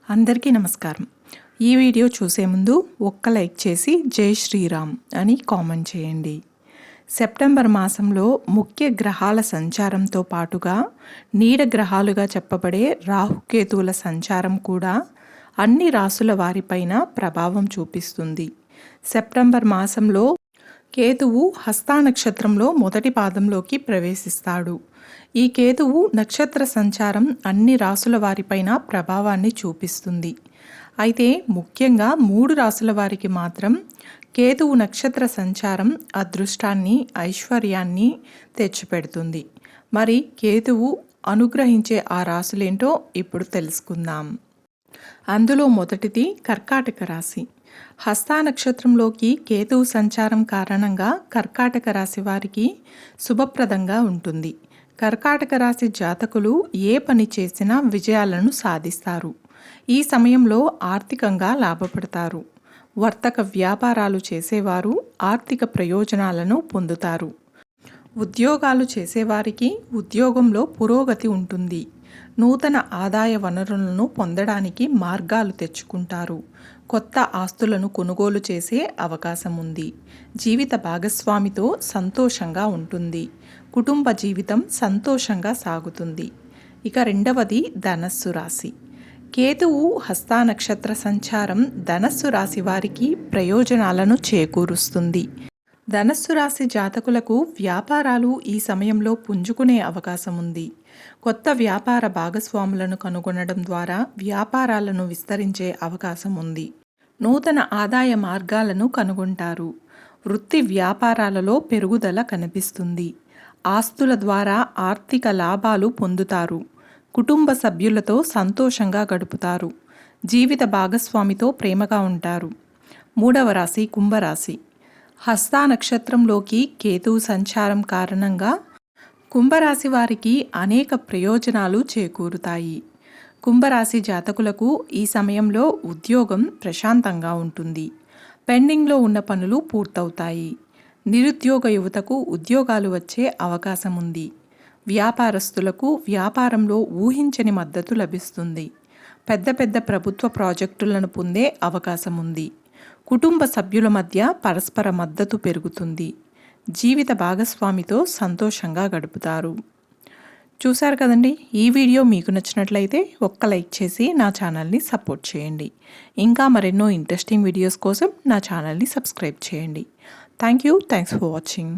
అందరికీ నమస్కారం. ఈ వీడియో చూసే ముందు ఒక్క లైక్ చేసి జై శ్రీరామ్ అని కామెంట్ చేయండి. సెప్టెంబర్ మాసంలో ముఖ్య గ్రహాల సంచారంతో పాటుగా నీడ గ్రహాలుగా చెప్పబడే రాహుకేతువుల సంచారం కూడా అన్ని రాసుల వారిపైన ప్రభావం చూపిస్తుంది. సెప్టెంబర్ మాసంలో కేతువు హస్తా నక్షత్రంలో మొదటి పాదంలోకి ప్రవేశిస్తాడు. ఈ కేతువు నక్షత్ర సంచారం అన్ని రాసుల వారిపైన ప్రభావాన్ని చూపిస్తుంది. అయితే ముఖ్యంగా 3 రాసుల వారికి మాత్రం కేతువు నక్షత్ర సంచారం అదృష్టాన్ని, ఐశ్వర్యాన్ని తెచ్చిపెడుతుంది. మరి కేతువు అనుగ్రహించే ఆ రాసులేంటో ఇప్పుడు తెలుసుకుందాం. అందులో మొదటిది కర్కాటక రాశి. హస్తా నక్షత్రంలోకి కేతువు సంచారం కారణంగా కర్కాటక రాశి వారికి శుభప్రదంగా ఉంటుంది. కర్కాటక రాశి జాతకులు ఏ పని చేసినా విజయాలను సాధిస్తారు. ఈ సమయంలో ఆర్థికంగా లాభపడతారు. వర్తక వ్యాపారాలు చేసేవారు ఆర్థిక ప్రయోజనాలను పొందుతారు. ఉద్యోగాలు చేసేవారికి ఉద్యోగంలో పురోగతి ఉంటుంది. నూతన ఆదాయ వనరులను పొందడానికి మార్గాలు తెచ్చుకుంటారు. కొత్త ఆస్తులను కొనుగోలు చేసే అవకాశం ఉంది. జీవిత భాగస్వామితో సంతోషంగా ఉంటుంది. కుటుంబ జీవితం సంతోషంగా సాగుతుంది. ఇక రెండవది ధనస్సు రాశి. కేతువు హస్తా నక్షత్ర సంచారం ధనస్సు రాశి వారికి ప్రయోజనాలను చేకూరుస్తుంది. ధనస్సు రాశి జాతకులకు వ్యాపారాలు ఈ సమయంలో పుంజుకునే అవకాశం ఉంది. కొత్త వ్యాపార భాగస్వాములను కనుగొనడం ద్వారా వ్యాపారాలను విస్తరించే అవకాశం ఉంది. నూతన ఆదాయ మార్గాలను కనుగొంటారు. వృత్తి వ్యాపారాలలో పెరుగుదల కనిపిస్తుంది. ఆస్తుల ద్వారా ఆర్థిక లాభాలు పొందుతారు. కుటుంబ సభ్యులతో సంతోషంగా గడుపుతారు. జీవిత భాగస్వామితో ప్రేమగా ఉంటారు. మూడవ రాశి కుంభరాశి. హస్తా నక్షత్రంలోకి కేతువు సంచారం కారణంగా కుంభరాశి వారికి అనేక ప్రయోజనాలు చేకూరుతాయి. కుంభరాశి జాతకులకు ఈ సమయంలో ఉద్యోగం ప్రశాంతంగా ఉంటుంది. పెండింగ్లో ఉన్న పనులు పూర్తవుతాయి. నిరుద్యోగ యువతకు ఉద్యోగాలు వచ్చే అవకాశం ఉంది. వ్యాపారస్తులకు వ్యాపారంలో ఊహించని మద్దతు లభిస్తుంది. పెద్ద పెద్ద ప్రభుత్వ ప్రాజెక్టులను పొందే అవకాశం ఉంది. కుటుంబ సభ్యుల మధ్య పరస్పర మద్దతు పెరుగుతుంది. జీవిత భాగస్వామితో సంతోషంగా గడుపుతారు. చూశారు కదండి. ఈ వీడియో మీకు నచ్చినట్లయితే ఒక్క లైక్ చేసి నా ఛానల్ని సపోర్ట్ చేయండి. ఇంకా మరెన్నో ఇంట్రెస్టింగ్ వీడియోస్ కోసం నా ఛానల్ని సబ్స్క్రైబ్ చేయండి. Thanks for watching.